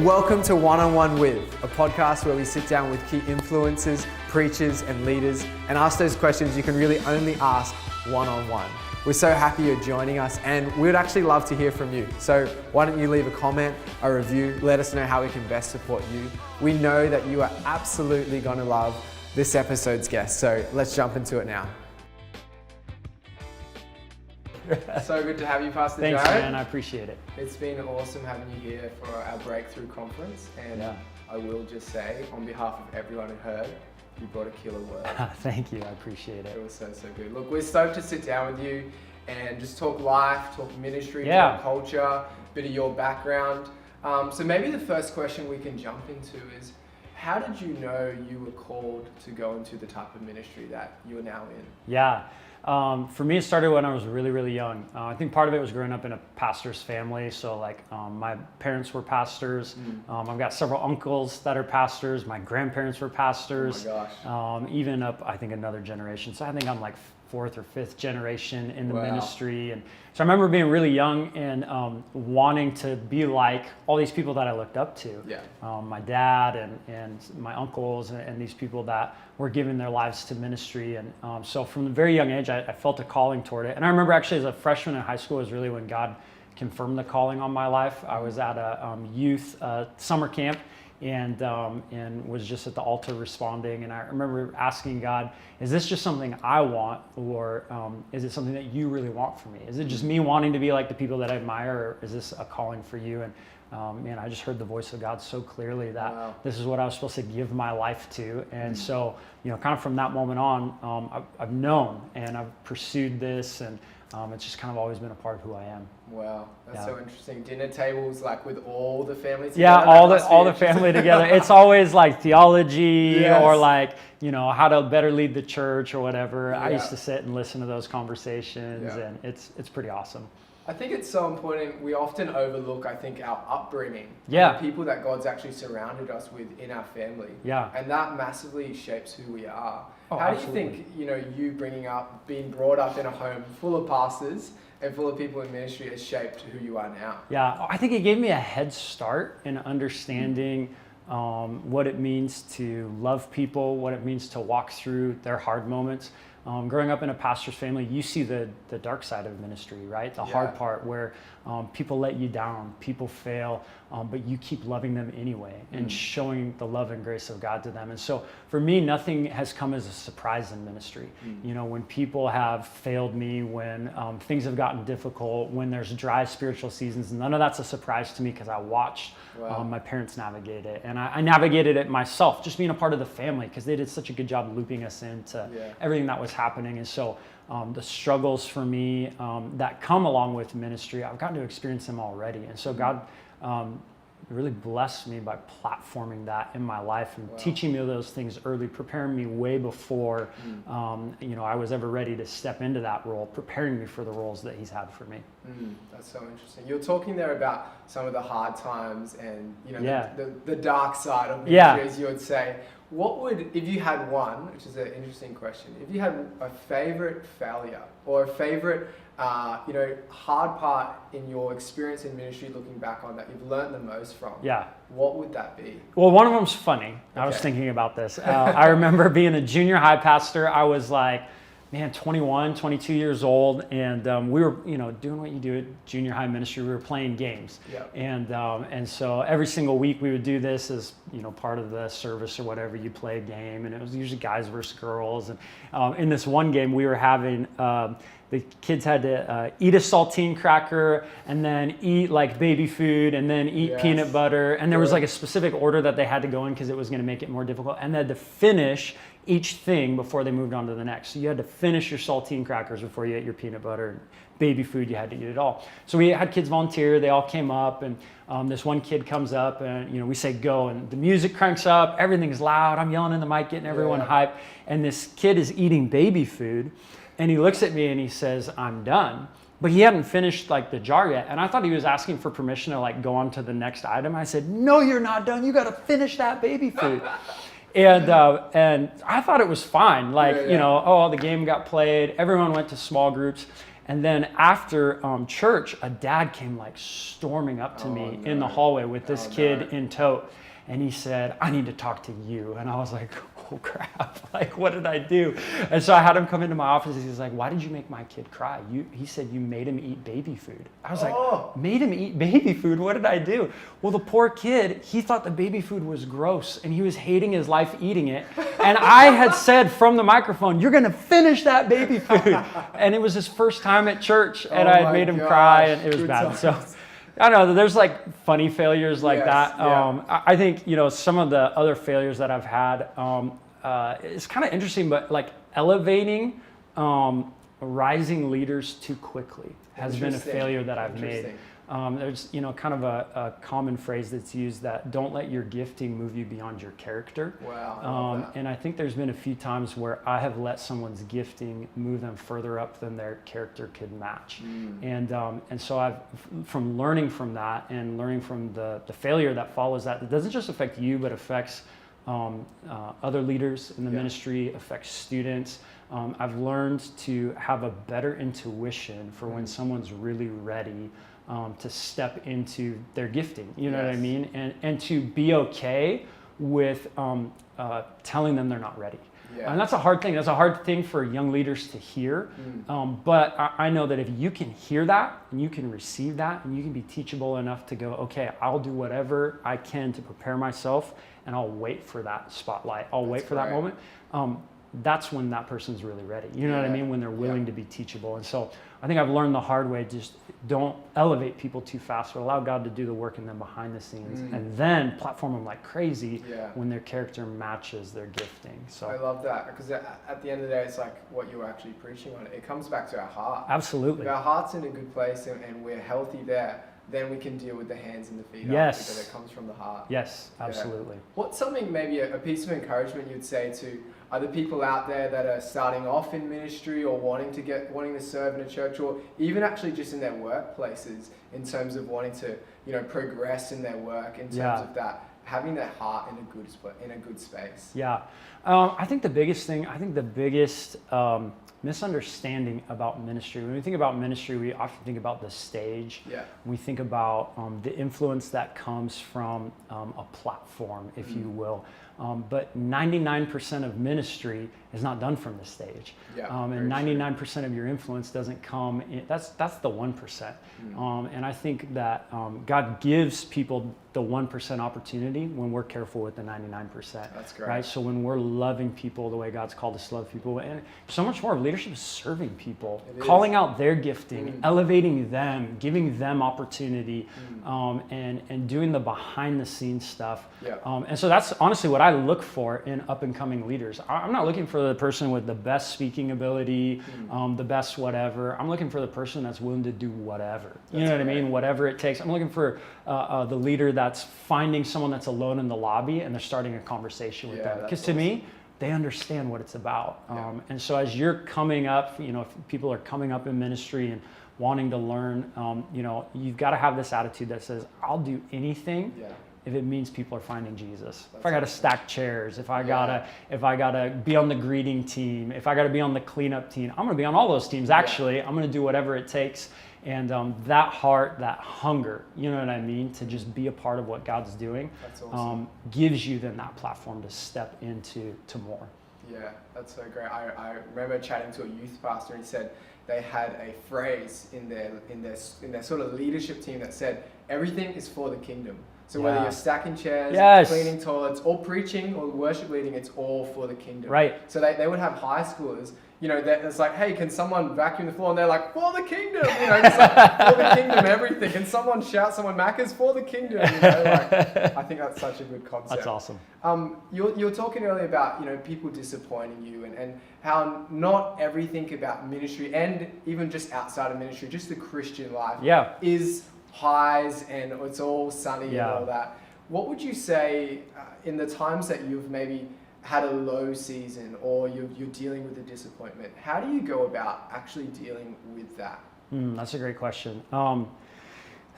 Welcome to One on One With, a podcast where we sit down with key influencers, preachers, and leaders and ask those questions you can really only ask one on one. We're so happy you're joining us, and we'd actually love to hear from you. So why don't you leave a comment, a review, let us know how we can best support you. We know that you are absolutely going to love this episode's guest, so let's jump into it now. So good to have you, Pastor Jared. Thanks, man. I appreciate it. It's been awesome having you here for our Breakthrough Conference, and I will just say, on behalf of everyone who heard, you brought a killer word. Thank you. I appreciate it. It was so good. Look, we're stoked to sit down with you and just talk life, talk ministry, talk culture, a bit of your background. So maybe the first question we can jump into is, how did you know you were called to go into the type of ministry that you're now in? For me, it started when I was really young. I think part of it was growing up in a pastor's family. So my parents were pastors. I've got several uncles that are pastors. My grandparents were pastors. Oh my gosh. Even up, I think, another generation. So I think I'm like fourth or fifth generation in the ministry. And so I remember being really young and wanting to be like all these people that I looked up to. My dad and my uncles and these people that were giving their lives to ministry. And so from a very young age, I felt a calling toward it. And I remember actually as a freshman in high school is really when God confirmed the calling on my life. I was at a youth summer camp and was just at the altar responding. And I remember asking God, is this just something I want, or is it something that you really want for me? Is it just me wanting to be like the people that I admire, or is this a calling for you? And I just heard the voice of God so clearly that this is what I was supposed to give my life to. And so, kind of from that moment on, I've known and I've pursued this, and it's just kind of always been a part of who I am. Wow, that's so interesting. Dinner tables like with all the family together? Yeah, all the family together. It's always like theology or like, how to better lead the church or whatever. I used to sit and listen to those conversations and it's pretty awesome. I think it's so important. We often overlook, I think, our upbringing. The people that God's actually surrounded us with in our family. And that massively shapes who we are. How do you think, you being brought up in a home full of pastors and full of people in ministry has shaped who you are now? Yeah, I think it gave me a head start in understanding what it means to love people, what it means to walk through their hard moments. Growing up in a pastor's family, you see the dark side of ministry, right? The hard part where people let you down, people fail, but you keep loving them anyway and showing the love and grace of God to them. And so for me, nothing has come as a surprise in ministry. When people have failed me, when things have gotten difficult, when there's dry spiritual seasons, none of that's a surprise to me because I watched my parents navigate it. And I navigated it myself, just being a part of the family, because they did such a good job looping us into everything that was happening. And so the struggles for me that come along with ministry, I've gotten to experience them already. And so God really blessed me by platforming that in my life and teaching me those things early, preparing me way before I was ever ready to step into that role, preparing me for the roles that He's had for me. That's so interesting. You're talking there about some of the hard times and the dark side of ministry, as you would say. What would, if you had one, which is an interesting question, if you had a favorite failure or a favorite, hard part in your experience in ministry looking back on that you've learned the most from, what would that be? Well, one of them's funny. I was thinking about this. I remember being a junior high pastor. I was like, 21, 22 years old, and we were, doing what you do at junior high ministry. We were playing games, and so every single week we would do this as part of the service or whatever. You play a game, and it was usually guys versus girls. And in this one game, we were having the kids had to eat a saltine cracker and then eat like baby food and then eat peanut butter, and there was like a specific order that they had to go in because it was going to make it more difficult, and they had to finish each thing before they moved on to the next. So you had to finish your saltine crackers before you ate your peanut butter. And baby food, you had to eat it all. So we had kids volunteer. They all came up, and this one kid comes up, and we say go, and the music cranks up. Everything's loud. I'm yelling in the mic, getting everyone hyped. And this kid is eating baby food, and he looks at me and he says, "I'm done." But he hadn't finished like the jar yet. And I thought he was asking for permission to like go on to the next item. I said, "No, you're not done. You got to finish that baby food." And I thought it was fine. The game got played. Everyone went to small groups. And then after church, a dad came like storming up to me in the hallway with this kid in tow. And he said, I need to talk to you. And I was like, oh crap, like what did I do? And so I had him come into my office and he's like, why did you make my kid cry? He said, you made him eat baby food. I was like, made him eat baby food? What did I do? Well, the poor kid, he thought the baby food was gross and he was hating his life eating it. And I had said from the microphone, you're gonna finish that baby food. And it was his first time at church and I had made him cry and it was bad. So I don't know, there's like funny failures like that. I think, some of the other failures that I've had, it's kind of interesting, but like elevating rising leaders too quickly has been a failure that I've made. There's, kind of a common phrase that's used that don't let your gifting move you beyond your character. Wow. And I think there's been a few times where I have let someone's gifting move them further up than their character could match. And so I've, from learning from that and learning from the failure that follows that, it doesn't just affect you, but affects other leaders in the ministry, affects students. I've learned to have a better intuition for when someone's really ready to step into their gifting, you know what I mean? And to be okay with telling them they're not ready. And that's a hard thing. That's a hard thing for young leaders to hear. But I know that if you can hear that and you can receive that and you can be teachable enough to go, okay, I'll do whatever I can to prepare myself and I'll wait for that spotlight. I'll wait for that moment. That's when that person's really ready. You know what I mean? When they're willing to be teachable. And so I think I've learned the hard way, just don't elevate people too fast, but allow God to do the work in them behind the scenes and then platform them like crazy when their character matches their gifting. So I love that, because at the end of the day, it's like what you were actually preaching on. It comes back to our heart. Absolutely. If our heart's in a good place and we're healthy there, then we can deal with the hands and the feet. Yes. Because it comes from the heart. Yes, absolutely. What's something, maybe a piece of encouragement you'd say to other people out there that are starting off in ministry or wanting to serve in a church, or even actually just in their workplaces, in terms of wanting to, progress in their work, in terms of that, having that heart in a good space? Yeah. I think the biggest misunderstanding about ministry. When we think about ministry, we often think about the stage. We think about the influence that comes from a platform, if you will. But 99% of ministry is not done from the stage. And 99% of your influence doesn't come in, that's the 1%. And I think that God gives people the 1% opportunity when we're careful with the 99%. That's great. Right? So when we're loving people the way God's called us to love people, and so much more of leadership is serving people, calling out their gifting, elevating them, giving them opportunity, and doing the behind the scenes stuff. And so that's honestly what I look for in up and coming leaders. I'm not looking for the person with the best speaking ability, the best whatever. I'm looking for the person that's willing to do whatever. You know what I mean? Whatever it takes. I'm looking for the leader that's finding someone that's alone in the lobby and they're starting a conversation with them. Because to me, they understand what it's about. And so as you're coming up, if people are coming up in ministry and wanting to learn, you've got to have this attitude that says, I'll do anything if it means people are finding Jesus. If I got to stack chairs, if I gotta be on the greeting team, if I got to be on the cleanup team, I'm going to be on all those teams. Actually, I'm going to do whatever it takes. And that heart, that hunger, you know what I mean, to just be a part of what God's doing, gives you then that platform to step into more. Yeah, that's so great. I remember chatting to a youth pastor, and he said they had a phrase in their sort of leadership team that said, everything is for the kingdom. So whether you're stacking chairs, cleaning toilets, or preaching or worship leading, it's all for the kingdom. Right. So they would have high schoolers, it's like, hey, can someone vacuum the floor? And they're like, for the kingdom, it's like, for the kingdom, everything. Can someone shout someone Macca's for the kingdom? I think that's such a good concept. That's awesome. You were talking earlier about, people disappointing you and how not everything about ministry, and even just outside of ministry, just the Christian life is highs and it's all sunny and all that. What would you say in the times that you've maybe had a low season or you're dealing with a disappointment? How do you go about actually dealing with that? That's a great question.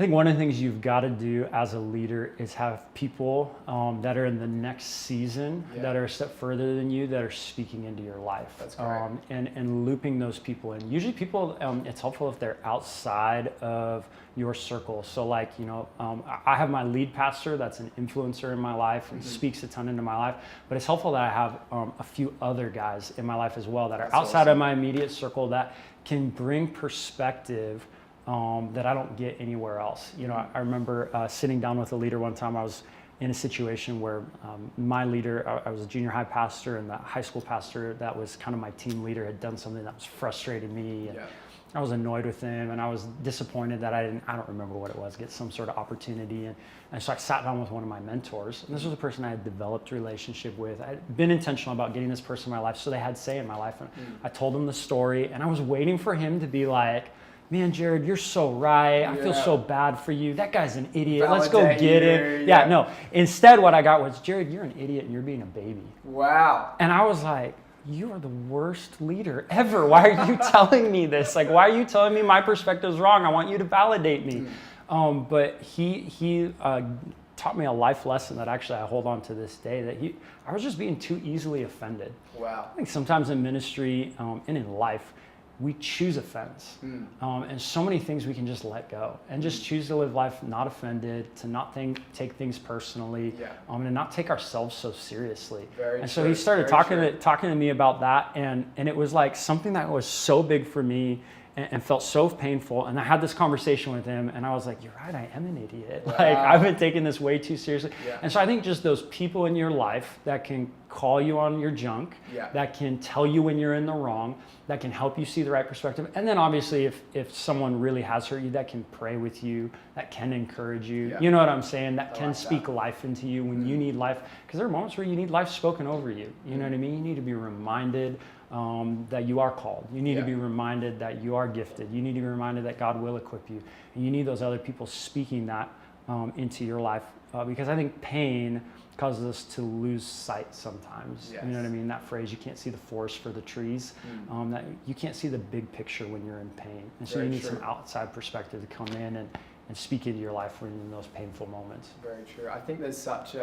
think one of the things you've got to do as a leader is have people that are in the next season, that are a step further than you, that are speaking into your life. That's great. And looping those people in. Usually people, it's helpful if they're outside of your circle. So like, I have my lead pastor that's an influencer in my life and speaks a ton into my life, but it's helpful that I have a few other guys in my life as well that are outside of my immediate circle that can bring perspective that I don't get anywhere else. I remember sitting down with a leader one time. I was in a situation where my leader, I was a junior high pastor, and the high school pastor that was kind of my team leader had done something that was frustrating me. And I was annoyed with him, and I was disappointed that I don't remember what it was, get some sort of opportunity. And so I sat down with one of my mentors, and this was a person I had developed a relationship with. I had been intentional about getting this person in my life, so they had say in my life. And I told him the story, and I was waiting for him to be like, man, Jared, you're so right. I feel so bad for you. That guy's an idiot. Let's go get him. Yeah, no. Instead, what I got was, Jared, you're an idiot and you're being a baby. Wow. And I was like, you are the worst leader ever. Why are you telling me this? Like, why are you telling me my perspective is wrong? I want you to validate me. But he taught me a life lesson that actually I hold on to this day, that I was just being too easily offended. Wow. I think sometimes in ministry and in life, we choose offense. And so many things we can just let go and just choose to live life not offended, to not take things personally, and not take ourselves so seriously. Very and so true. he started talking to me about that, and it was like something that was so big for me and felt so painful. And I had this conversation with him, and I was like, you're right, I am an idiot. Wow. Like, I've been taking this way too seriously. Yeah. And so I think just those people in your life that can call you on your junk, that can tell you when you're in the wrong, that can help you see the right perspective. And then obviously if someone really has hurt you, that can pray with you, that can encourage you. You know what I'm saying? That can speak life into you when you need life. Because there are moments where you need life spoken over you. You know what I mean? You need to be reminded that you are called. You need to be reminded that you are gifted. You need to be reminded that God will equip you. And you need those other people speaking that into your life. Because I think pain causes us to lose sight sometimes. You know what I mean? That phrase, you can't see the forest for the trees. That you can't see the big picture when you're in pain. And so you need some outside perspective to come in and speak into your life when you're in those painful moments. Very true. I think there's such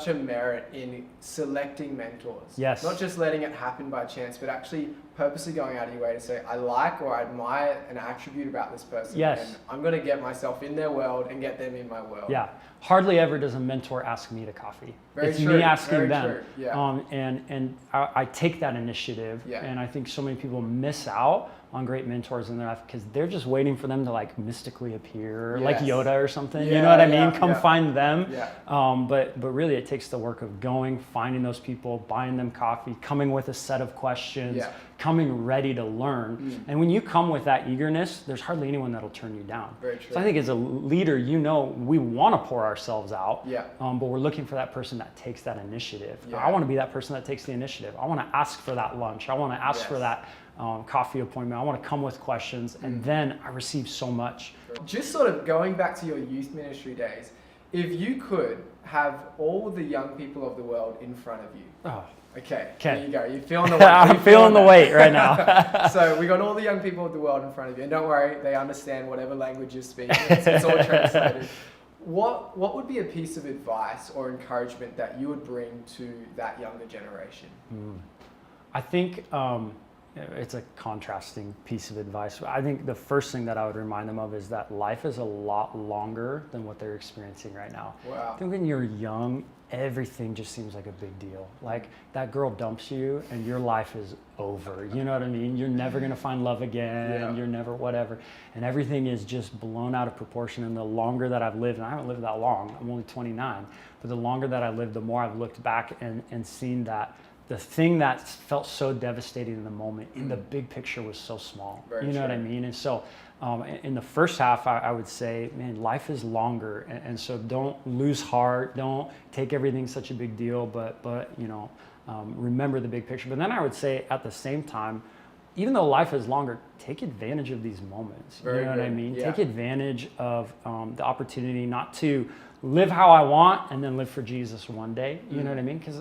a merit in selecting mentors. Yes. Not just letting it happen by chance, but actually purposely going out of your way to say, I like or I admire an attribute about this person. And I'm going to get myself in their world and get them in my world. Yeah. Hardly ever does a mentor ask me to coffee. It's me asking them. True. Yeah. And I take that initiative. And I think so many people miss out on great mentors in their life because they're just waiting for them to like mystically appear, like Yoda or something. You know what I mean? Come find them. But really it takes the work of going, finding those people, buying them coffee, coming with a set of questions, coming ready to learn. And when you come with that eagerness, there's hardly anyone that'll turn you down. Very true. So I think as a leader, we want to pour ourselves out, but we're looking for that person that takes that initiative. I want to be that person that takes the initiative. I want to ask for that lunch. I want to ask for that coffee appointment. I want to come with questions, and then I receive so much. Just sort of going back to your youth ministry days, if you could have all the young people of the world in front of you. Okay, here you go. You're feeling the weight. I'm feeling the weight right now. So we got all the young people of the world in front of you. And don't worry, they understand whatever language you're speaking. It's all translated. What would be a piece of advice or encouragement that you would bring to that younger generation? I think it's a contrasting piece of advice. I think the first thing that I would remind them of is that life is a lot longer than what they're experiencing right now. Wow. I think when you're young, everything just seems like a big deal. Like that girl dumps you and your life is over. You know what I mean? You're never going to find love again. You're never whatever. And everything is just blown out of proportion. And the longer that I've lived, and I haven't lived that long, I'm only 29, but the longer that I lived, the more I've looked back and seen that the thing that felt so devastating in the moment, in the big picture was so small. You know what I mean? And so in the first half, I would say, man, life is longer. And so don't lose heart. Don't take everything such a big deal, but remember the big picture. But then I would say at the same time, even though life is longer, take advantage of these moments. You know what I mean? Take advantage of the opportunity not to live how I want and then live for Jesus one day. You know what I mean? Because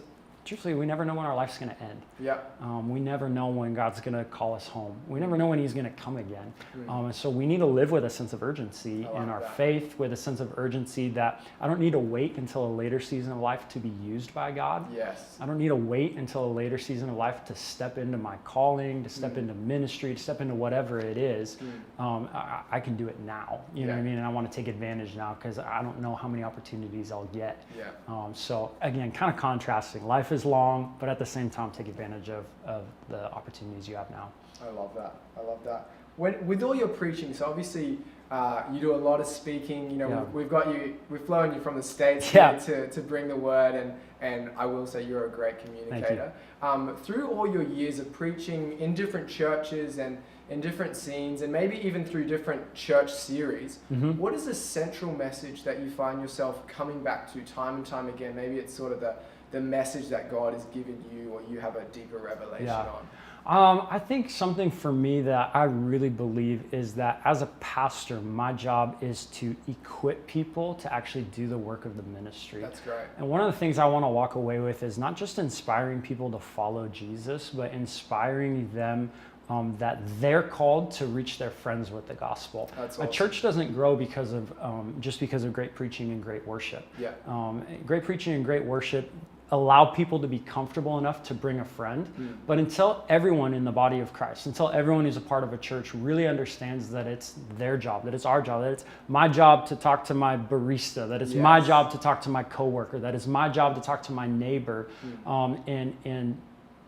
truthfully, we never know when our life's going to end. Yep. We never know when God's going to call us home. We never know when he's going to come again. And so we need to live with a sense of urgency in our faith, with a sense of urgency that I don't need to wait until a later season of life to be used by God. Yes. I don't need to wait until a later season of life to step into my calling, to step into ministry, to step into whatever it is. I can do it now. You know what I mean? And I want to take advantage now because I don't know how many opportunities I'll get. So again, kind of contrasting. Life is long, but at the same time, take advantage of the opportunities you have now. I love that. I love that. With all your preaching, so obviously you do a lot of speaking. You know, we've flown you from the States here to bring the word, and I will say you're a great communicator. Through all your years of preaching in different churches and in different scenes, and maybe even through different church series, what is the central message that you find yourself coming back to time and time again? Maybe it's sort of the message that God has given you, or you have a deeper revelation on. I think something for me that I really believe is that as a pastor, my job is to equip people to actually do the work of the ministry. That's great. And one of the things I want to walk away with is not just inspiring people to follow Jesus, but inspiring them that they're called to reach their friends with the gospel. That's awesome. A church doesn't grow because of just because of great preaching and great worship. Great preaching and great worship allow people to be comfortable enough to bring a friend. But until everyone in the body of Christ, until everyone who's a part of a church really understands that it's their job, that it's our job, that it's my job to talk to my barista, that it's my job to talk to my coworker, that it's my job to talk to my neighbor, and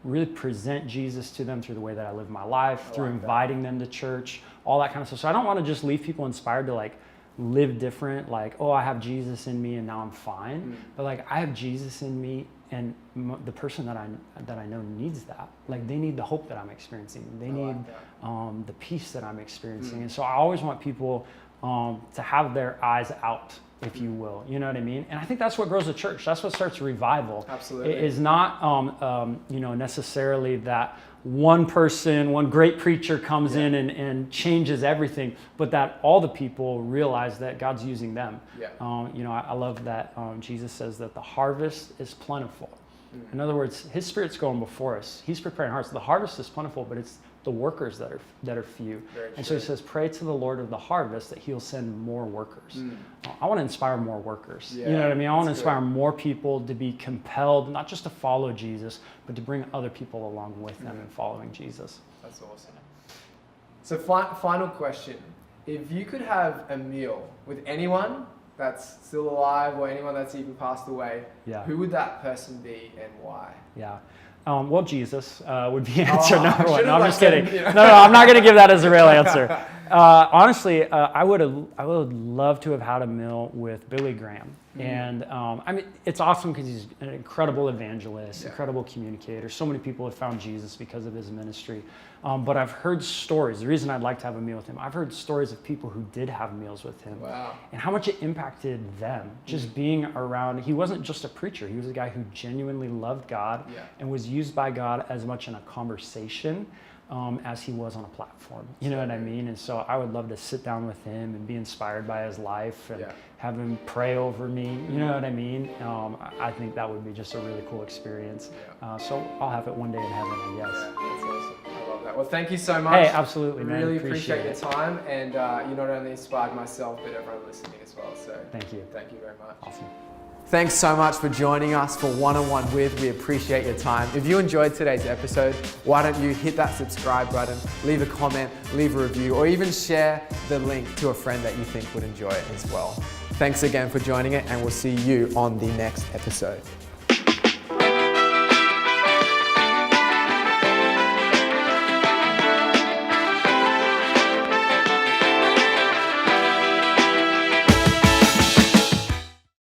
really present Jesus to them through the way that I live my life, through inviting them to church, all that kind of stuff. So I don't want to just leave people inspired to like live different, like, oh, I have Jesus in me and now I'm fine. But like, I have Jesus in me, and the person that I know needs that. Like, they need the hope that I'm experiencing. They need the peace that I'm experiencing. And so I always want people to have their eyes out, if you will. You know what I mean? And I think that's what grows a church. That's what starts a revival. Absolutely. It is not necessarily that one person, one great preacher comes in and changes everything, but that all the people realize that God's using them. I love that Jesus says that the harvest is plentiful. In other words, his Spirit's going before us. He's preparing hearts. The harvest is plentiful, but it's the workers that are few. And so he says, pray to the Lord of the harvest that he'll send more workers. I want to inspire more workers. You know what I mean? I want to inspire more people to be compelled, not just to follow Jesus, but to bring other people along with them in following Jesus. That's awesome. So final question. If you could have a meal with anyone that's still alive or anyone that's even passed away, who would that person be and why? Well, Jesus would be answer number one. No, I'm just kidding. You know? No, I'm not going to give that as a real answer. Honestly, I would love to have had a meal with Billy Graham. And I mean, it's awesome because he's an incredible evangelist, incredible communicator. So many people have found Jesus because of his ministry. But I've heard stories. The reason I'd like to have a meal with him, I've heard stories of people who did have meals with him. And how much it impacted them just being around. He wasn't just a preacher. He was a guy who genuinely loved God and was used by God as much in a conversation as he was on a platform. You know what I mean? And so I would love to sit down with him and be inspired by his life and have him pray over me. You know what I mean? I think that would be just a really cool experience. So I'll have it one day in heaven, I guess. That's awesome. I love that. Well, thank you so much. Hey, absolutely, man. Really appreciate your time. And you not only inspired myself, but everyone listening as well. So thank you. Thank you very much. Awesome. Thanks so much for joining us for One-on-One With. We appreciate your time. If you enjoyed today's episode, why don't you hit that subscribe button, leave a comment, leave a review, or even share the link to a friend that you think would enjoy it as well. Thanks again for joining it, and we'll see you on the next episode.